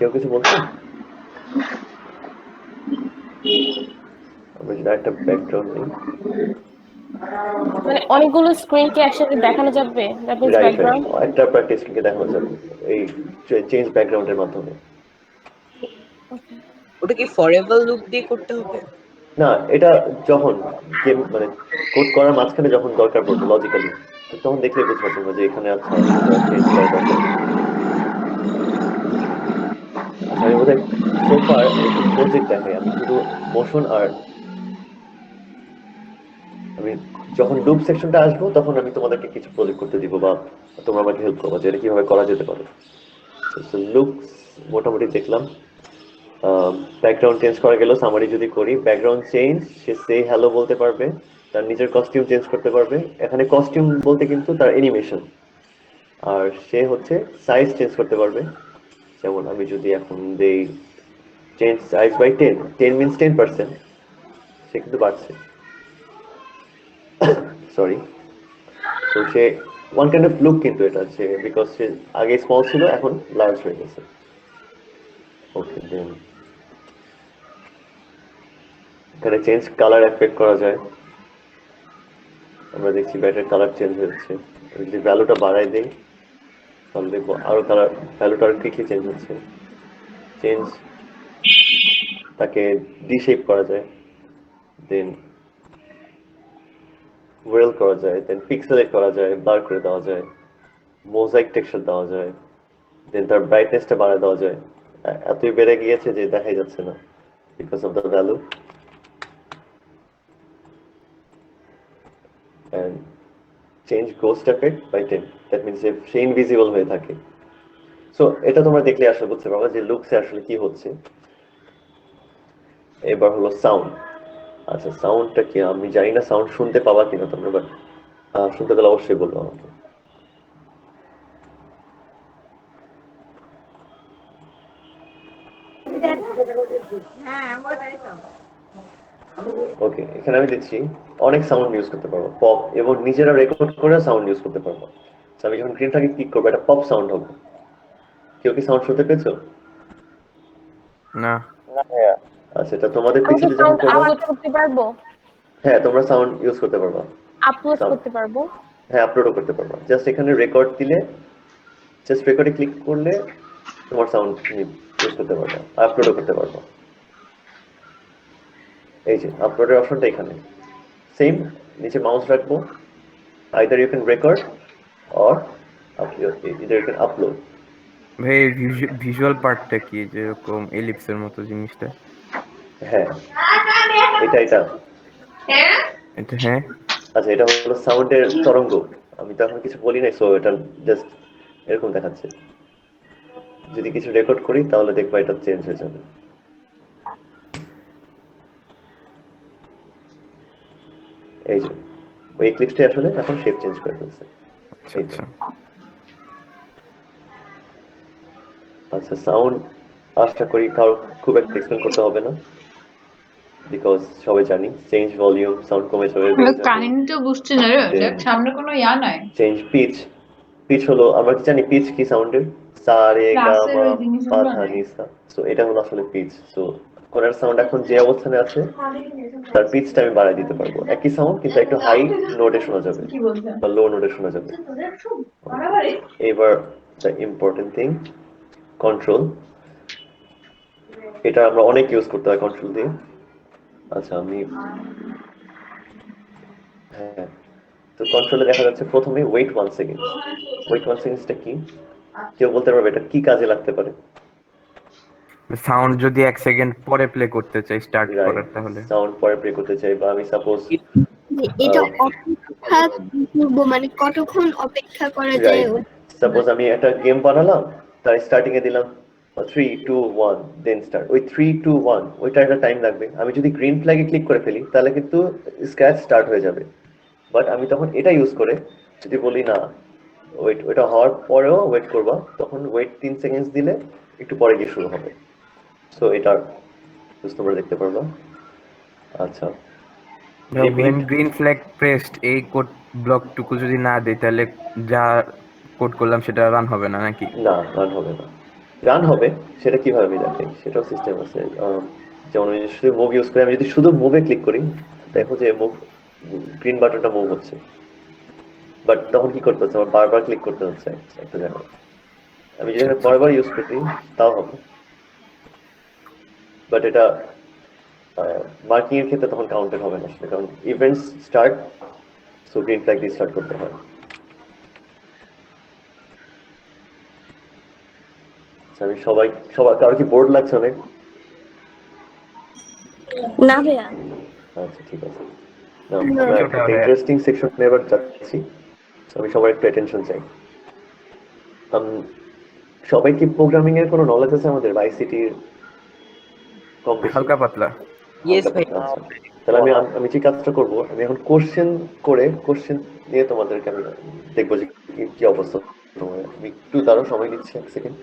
Speaker 1: কেউ কিছু বলছেন? আমি যদি একটা ব্যাকগ্রাউন্ড নিই,
Speaker 5: মানে অনেকগুলো স্ক্রিন কি একসাথে দেখানো যাবে? That means
Speaker 1: right
Speaker 5: background.
Speaker 1: একটা প্র্যাকটিস কে দেখানো যাবে এই চেঞ্জ ব্যাকগ্রাউন্ডের মাধ্যমে।
Speaker 7: ওটা কি ফরএভার লুপ দিয়ে করতে হবে?
Speaker 1: না, এটা যখন গেম মানে কোড করার মাঝখানে যখন দরকার পড়বে লজিক্যালি, তখন দেখলে বুঝতে পারছেন যে এখানে আচ্ছা চেঞ্জ করা দরকার। আচ্ছা আমি বোধহয় সোফার একটু প্রজেক্ট দেখাই, আমি শুধু মোশন আর আমি যখন লুপ সেকশনটা আসবো তখন আমি তোমাদেরকে কিছু প্রজেক্ট করতে দিব বা তোমরা আমাকে হেল্প করবো যে এটা কিভাবে করা যেতে পারে। লুকস মোটামুটি দেখলাম। ব্যাকগ্রাউন্ড চেঞ্জ করা গেল, সামারি যদি করি ব্যাকগ্রাউন্ড চেঞ্জ, সে সে হ্যালো বলতে পারবে, তার নিজের কস্টিউম চেঞ্জ করতে পারবে। এখানে কস্টিউম বলতে কিন্তু তার অ্যানিমেশন, আর সে হচ্ছে সাইজ চেঞ্জ করতে পারবে। যেমন আমি যদি এখন দেই চেঞ্জ সাইজ বাই 10, 10 মিনস 10%, সে কিন্তু বাড়ছে। সরি, তো সে ওয়ান কাইন্ড অফ লুক কিন্তু এটা, সে বিকজ সে আগে স্মল ছিল এখন লার্জ হয়ে গেছে। ওকে, দেন এখানে চেঞ্জ কালার এফেক্ট করা যায়। আমরা দেখছি ব্যাটার কালার চেঞ্জ হচ্ছে, যদি ভ্যালুটা বাড়াই দেই তাহলে দেখবো আরো কালার ভ্যালুটা আরো কুইকলি চেঞ্জ হচ্ছে। চেঞ্জ তাকে ডি শেপ করা যায়, দেন ওয়েল করা যায়, দেন পিক্সেলেট করা যায়, ব্লার করে দেওয়া যায়, মোজাইক টেক্সচার দেওয়া যায়, দেন তার ব্রাইটনেসটা বাড়ায় দেওয়া যায়। এতই বেড়ে গিয়েছে যে দেখাই যাচ্ছে না because of the value. and change ghost effect by 10, that means if say invisible হয়ে থাকে। সো এটা তোমরা দেখলে আসলে বুঝতে পারবে যে লুকসে আসলে কি হচ্ছে। এবার হলো সাউন্ড। আচ্ছা সাউন্ডটা কি, আমি জানি না সাউন্ড শুনতে পাবা কিনা তোমরা, বাট শুনতে পেলে অবশ্যই বলবো আমাকে। ওকে, এখানে আমি দিচ্ছি অনেক সাউন্ড ইউজ করতে পারবো, পপ, এবং নিজেরা রেকর্ড করে সাউন্ড ইউজ করতে পারবো। আমি যখন গ্রিনটাকে ক্লিক করবো এটা পপ সাউন্ড হবে। কেউ কি সাউন্ড শুনতে পেয়েছো?
Speaker 8: না।
Speaker 1: আচ্ছা, এটা তোমাদের
Speaker 5: আমি কি
Speaker 1: পিসিতে যখন
Speaker 5: সাউন্ড
Speaker 1: করবে,
Speaker 5: আপলোড করতে পারবো?
Speaker 1: হ্যাঁ তোমরা সাউন্ড ইউজ করতে পারবা,
Speaker 5: আপলোড করতে পারবো?
Speaker 1: হ্যাঁ আপলোডও করতে পারবা। জাস্ট এখানে রেকর্ড দিলে, জাস্ট রেকর্ডে ক্লিক করলে তোমার সাউন্ড ইউজ করতে পারবা, আপলোডও করতে পারবা। এই যে আপলোডের অপশনটা এখানে সেম, নিচে মাউস রাখবো, either you can record or either you can upload.
Speaker 8: ভাই ভিজুয়াল পার্টটা কি, যেরকম এলিপসের মতো জিনিসটা?
Speaker 1: হ্যাঁ এটা
Speaker 8: এটা হ্যাঁ।
Speaker 1: আচ্ছা এটা হলো সাউন্ডের তরঙ্গ, আমি তো এখন কিছু বলি নাই, সো এটা জাস্ট এরকম দেখাচ্ছে। যদি কিছু রেকর্ড করি তাহলে দেখবা এটা চেঞ্জ হয়ে যাবে। এই যে ওই ক্লিপসটা আসলে এখন শেপ চেঞ্জ করে ফেলছে।
Speaker 8: আচ্ছা
Speaker 1: আচ্ছা সাউন্ড আশা করি কারো খুব একটা এক্সপ্লেন করতে হবে না, বিকজ সবাই জানি চেঞ্জ ভলিউম, সাউন্ড কমে যাবে।
Speaker 4: কাহিনী তো বুঝছি না রে, দেখ সামনে কোনো ইয়া নাই।
Speaker 1: চেঞ্জ পিচ, পিচ হলো আমরা কি জানি পিচ কি সাউন্ডের, সা রে গা মা পা ধা নি সা, সো এটা হলো আসলে পিচ। সো কোনার সাউন্ড এখন যে অবস্থানে আছে তার পিচটা আমি বাড়ায় দিতে পারবো, একই সাউন্ড কিন্তু একটু হাই নোটে শোনা যাবে বা লো নোটে শোনা যাবে। এবার দ্য ইম্পর্টেন্ট থিং, কন্ট্রোল। এটা আমরা অনেক ইউজ করতে হয় কন্ট্রোল দিয়ে। আচ্ছা আমি হ্যাঁ, তো কন্ট্রোলে দেখা যাচ্ছে প্রথমে ওয়েট 1 সেকেন্ড। ওয়েট 1 সেকেন্ডসটা কি, কেউ বলতে পারবে এটা কি কাজে লাগতে পারে?
Speaker 8: সাউন্ড যদি 1 সেকেন্ড পরে প্লে করতে চাই স্টার্ট করার, তাহলে
Speaker 1: সাউন্ড পরে প্লে করতে চাই, বা আমি সাপোজ
Speaker 9: এটা অপেক্ষা করব, মানে কতক্ষণ অপেক্ষা করা যায়?
Speaker 1: সাপোজ আমি একটা গেম বানালাম, তার স্টার্টিং এ দিলাম 3 2 1 দেন স্টার্ট, ওই 3 2 1 ওইটা একটা টাইম লাগবে। আমি যদি গ্রিন ফ্ল্যাগে ক্লিক করে ফেলি তাহলে কিন্তু স্ক্র্যাচ স্টার্ট হয়ে যাবে, বাট আমি তখন এটা ইউজ করে যদি বলি না ওয়েট, ওইটা হওয়ার পরেও ওয়েট করবা, তখন ওয়েট 3 সেকেন্ডস দিলে একটু পরে গিয়ে শুরু হবে। সো এটা তোমরা দেখতে পারবা। আচ্ছা
Speaker 8: গ্রিন ফ্ল্যাগ প্রেসড, এই কোড ব্লকটুকু যদি না দেই তাহলে যা কোড করলাম সেটা রান হবে না নাকি?
Speaker 1: না, রান হবে না। রান হবে সেটা কিভাবে আমি দেখাই, সেটাও সিস্টেম আছে। যেমন আমি শুধু মুভ ইউজ করি, আমি যদি শুধু মুভে ক্লিক করি দেখো যে মুভ গ্রিন বাটনটা মুভ হচ্ছে, বাট তখন কি করতে হচ্ছে, আমার বারবার ক্লিক করতে হচ্ছে একটা জায়গায়। আমি যদি এখানে বারবার ইউজ করি তাও হবে, বাট এটা মার্কিং এর ক্ষেত্রে তখন কাউন্টেড হবে না আসলে, কারণ events start, so green flag দিয়ে স্টার্ট করতে হয়। আমি সবার কারো কি বোর্ড লাগছে অনেক?
Speaker 11: না ভাইয়া।
Speaker 1: আচ্ছা ঠিক আছে, আমরা একটা ইন্টারেস্টিং সেকশন এবার যাচ্ছি, আমি সবার একটু অ্যাটেনশন চাই। সবাই কি প্রোগ্রামিং এর কোনো নলেজ আছে আমাদের আইসিটির? কম বেশি
Speaker 8: হালকা পাতলা।
Speaker 7: ইয়েস ভাই।
Speaker 1: আচ্ছা, তাহলে আমি যে কাজটা করবো, আমি এখন কোশ্চেন নিয়ে তোমাদেরকে আমি দেখবো যে কি অবস্থা তোমার। আমি একটু দাঁড়াও, সময় দিচ্ছি 1 সেকেন্ড।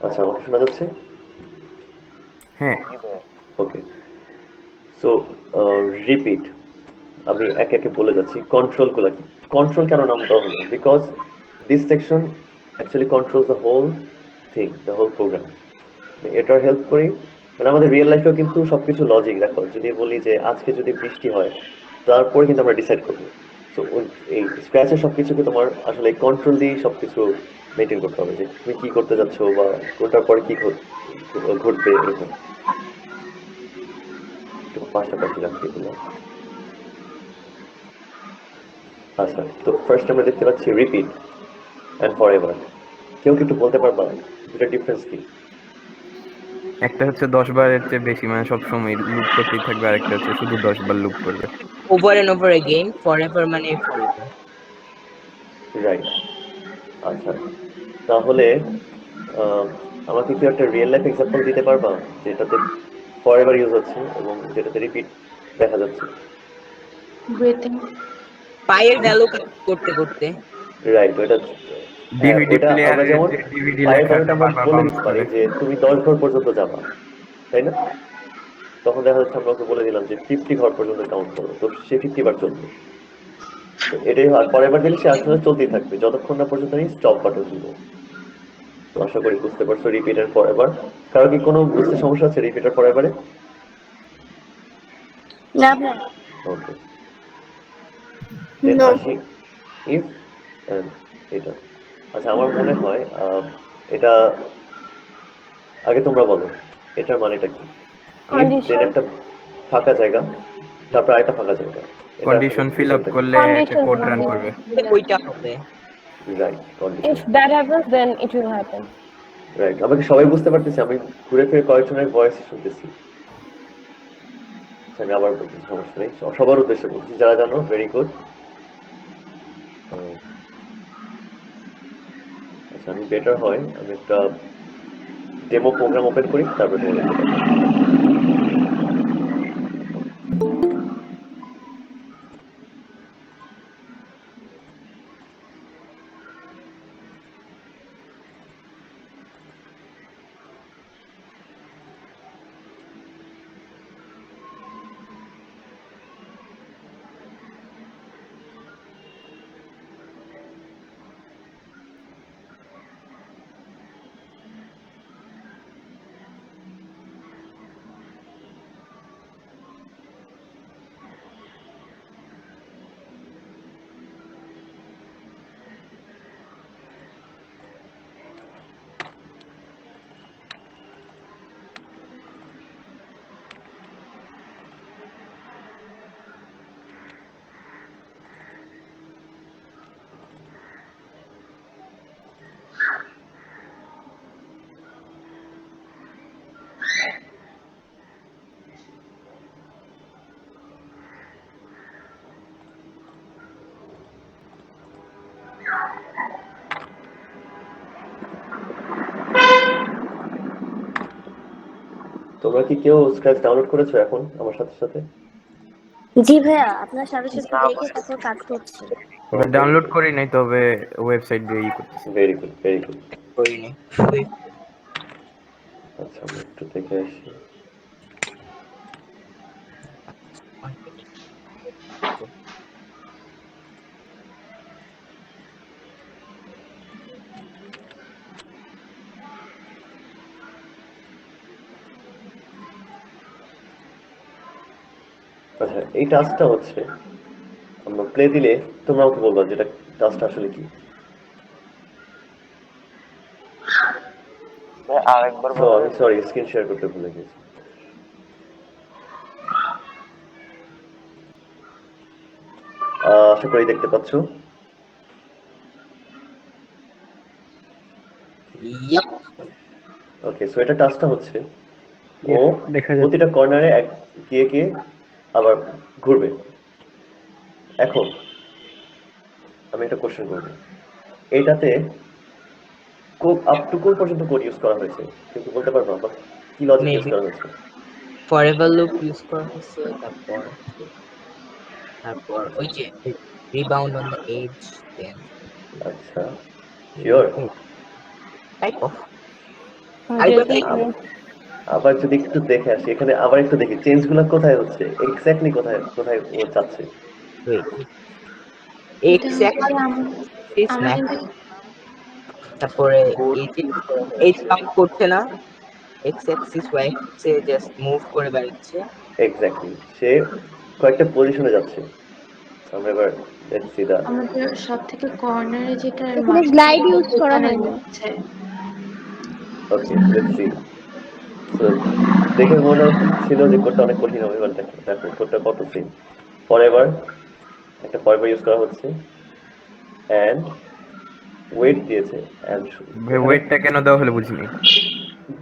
Speaker 1: আচ্ছা, আমাকে শোনা যাচ্ছে?
Speaker 8: হ্যাঁ,
Speaker 1: ওকে, সো রিপিট, আমি একে একে বলে যাচ্ছি কন্ট্রোল গুলা কি। কন্ট্রোল কেন নাম দেওয়া হলো? Because this section actually controls the whole thing, the whole program. এটার হেল্প করি, মানে আমাদের রিয়েল লাইফেও কিন্তু সবকিছু লজিক। দেখো, যদি বলি যে আজকে যদি বৃষ্টি হয়, তারপরে কিন্তু আমরা ডিসাইড করবো। তো এই স্ক্র্যাচের সবকিছুকে তোমার আসলে কন্ট্রোল দিয়েই সবকিছু মেনটেন করতে হবে, যে তুমি কি করতে যাচ্ছ বা কোনটার পরে কি ঘটবে, এরকম। পাশাপাশি রাখতে দিলাম। আচ্ছা, তো ফার্স্ট আমরা দেখতে পাচ্ছি রিপিট অ্যান্ড ফরএভার। কেউ কি একটু বলতে পারবা দুটার ডিফারেন্স কি?
Speaker 8: একটা হচ্ছে 10 বারের চেয়ে বেশি, মানে সবসময় লুপ করতেই থাকবে, আর একটা হচ্ছে শুধু 10 বার লুপ করবে।
Speaker 7: Over and over again, forever মানে ফরএভার।
Speaker 1: রাইট। আচ্ছা, তাহলে আমাকে কি একটা রিয়েল লাইফ এক্সাম্পল দিতে পারবা যেটাতে ফরএভার ইউজ হচ্ছে এবং যেটাতে রিপিট দেখা যাচ্ছে?
Speaker 7: পায়ের ভ্যালু করতে করতে।
Speaker 1: রাইট, ওটা
Speaker 8: ডিভিডি
Speaker 1: ওটা আমরা
Speaker 8: প্লেয়ারে
Speaker 1: যেমন
Speaker 8: যে ডিভিডি
Speaker 1: পায়ের
Speaker 8: লেখাটা
Speaker 1: ভ্যালুটা আমরা
Speaker 8: বারবার
Speaker 1: বলে
Speaker 8: বাউন্স
Speaker 1: দিতে পারি
Speaker 8: করে।
Speaker 1: যে তুমি 10 ঘর পর্যন্ত যাবা, তাই না? তখন দেখা যাচ্ছে আমরা ওকে বলে দিলাম যে 50 ঘর পর্যন্ত কাউন্ট করো, তো সে 50 বার চলবে। তো এটাই হয়, পরের বার দিলে সে আসলে চলতেই থাকবে যতক্ষণ না পর্যন্ত আমি স্টপ বাটন দিব। তো আশা করি বুঝতে পারছো রিপিট এন্ড ফরএভার। কারো কি কোনো বুঝতে সমস্যা আছে রিপিট আর ফরএভারে?
Speaker 11: না ভাইয়া।
Speaker 1: ওকে, দেন
Speaker 9: No.
Speaker 1: আসি ইফ এন্ড এটা। আচ্ছা, আমার মনে হয় এটা আগে তোমরা বলো এটার মানেটা কি। ইফ দেন একটা ফাঁকা জায়গা, তারপর আরেকটা ফাঁকা জায়গা।
Speaker 8: কন্ডিশন ফিল আপ করলে একটা কোড রান করবে।
Speaker 7: ওইটা হবে।
Speaker 1: Right, condition.
Speaker 5: If that happens, then it will happen.
Speaker 1: Right, আমাকে সবাই বুঝতে পারতেছে? আমি ঘুরে ফিরে কয়েকজনের ভয়েস শুনতেছি। আচ্ছা, আমি আবার বলছি, সমস্যা নেই, সবার উদ্দেশ্যে বলছি, যারা জানো ভেরি গুড। আচ্ছা, আমি বেটার হয় আমি একটা ডেমো প্রোগ্রাম ওপেন করি, তারপর তোমাদের দেখাবো। তোমরা কি কেউ স্ক্র্যাচ ডাউনলোড করেছো এখন আমার সাথে সাথে?
Speaker 11: জি ভাইয়া, আপনার সাথে সাথে দেখে তারপর কাজ করছি।
Speaker 8: ডাউনলোড করি নাই, তবে ওয়েবসাইট দিয়ে করতেছি।
Speaker 1: Very good, very good.
Speaker 7: করিনি।
Speaker 1: আচ্ছা, আমরা একটু দেখে আসি। আচ্ছা, এই টাস্কটা হচ্ছে আমরা প্লে দিলে তোমরা আমাকে বলবা যেটা টাস্কটা আসলে কি।
Speaker 3: আরেকবার
Speaker 1: তো আমি সরি স্ক্রিন শেয়ার করতে ভুলে গেছি। আশা করি দেখতে পাচ্ছ।
Speaker 7: Yup.
Speaker 1: ওকে, সো এটা টাস্কটা হচ্ছে ও প্রতিটা কর্নারে গিয়ে গিয়ে আবার ঘুরবে। এখন আমি একটা কোশ্চেন করব, এইটাতে আপ টু কোন পর্যন্ত কোড ইউজ করা হয়েছে কিন্তু বলতে পারবো বা কি লজিক ইউজ
Speaker 7: Maybe
Speaker 1: করা হয়েছে?
Speaker 7: forever loop ইউজ করা হয়েছে, তারপর ওই যে rebound on the edge, then
Speaker 1: আচ্ছা, শিওর?
Speaker 7: type of
Speaker 1: আবার যদি একটু দেখে আসি, এখানে আবার একটু দেখি চেঞ্জ গুলো কোথায় হচ্ছে, এক্স্যাক্টলি কোথায় কোথায় ও যাচ্ছে।
Speaker 7: wait exactly is max, তারপরে এই কাউন্ট করছে না, x axis y axis এ জাস্ট মুভ করে বেড়াচ্ছে।
Speaker 1: এক্স্যাক্টলি, সে কয়েকটা পজিশনে যাচ্ছে। আমরা এবার লেটস সি দা
Speaker 4: আমাদের সবথেকে কর্নারে যেটা
Speaker 11: এখানে গ্লাইড ইউজ করা হয়নি।
Speaker 1: ওকে, লেটস সি। সো দেখে মনে ছিল যে কোডটা অনেক কঠিন হবে, এবার দেখো দেখো কোডটা কত সিম। ফরএভার, একটা ফরএভার ইউজ করা হচ্ছে, এন্ড ওয়েট দিয়েছে, এন্ড
Speaker 8: ওয়েটটা কেন দেওয়া হলো বুঝিনি।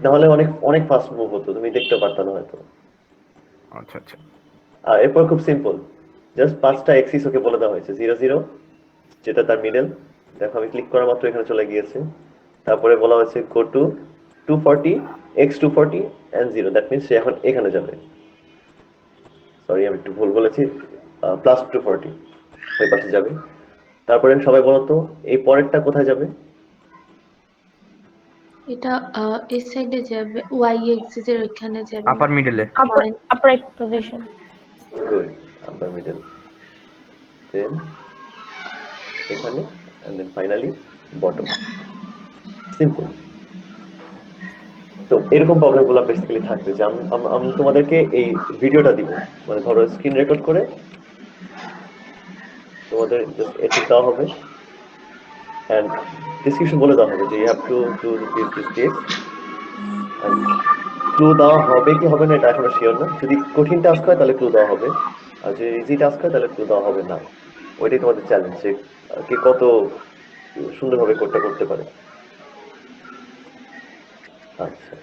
Speaker 1: নাহলে অনেক অনেক ফাস্ট মুভ হতো, তুমি দেখতে পারতো না হয়তো।
Speaker 8: আচ্ছা আচ্ছা,
Speaker 1: আর এরপর খুব সিম্পল, জাস্ট 5টা এক্সিস ওকে বলে দেওয়া হয়েছে, 0 0 যেটা তার মিডল। দেখো আমি ক্লিক করা মাত্র এখানে চলে গিয়েছে। তারপরে বলা হয়েছে go to 240 x 240 and 0, that means সে এখন এখানে যাবে। সরি আমি একটু ভুল বলেছি, প্লাস 240 ওই পাশে যাবে। তারপরে সবাই বলো তো এই পরেরটা কোথায় যাবে?
Speaker 4: এটা এই সাইডে যাবে, ওয়াই এক্সিস এর ওখানে যাবে।
Speaker 8: আপার মিডলে।
Speaker 5: Upper position.
Speaker 1: Good, upper middle, then এখানে, and then finally bottom. Simple. তো এরকম প্রবলেমগুলো বেসিক্যালি থাকবে যে আমি তোমাদেরকে এই ভিডিওটা দিব, মানে ধরো স্ক্রিন রেকর্ড করে তোমাদের জাস্ট এটি দেওয়া হবে এন্ড ডিসক্রিপশন বলে দেওয়া হবে যে you have to do this and clue দেওয়া হবে কি হবে না এটা এখনো শিওর না। যদি কঠিন টাস্ক হয় তাহলে ক্লু দেওয়া হবে, আর যদি ইজি টাস্ক হয় তাহলে ক্লু দেওয়া হবে না। ওইটাই তোমাদের চ্যালেঞ্জ যে কে কত সুন্দরভাবে কোডটা করতে পারে। আচ্ছা,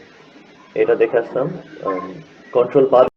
Speaker 1: এটা দেখে আসলাম কন্ট্রোল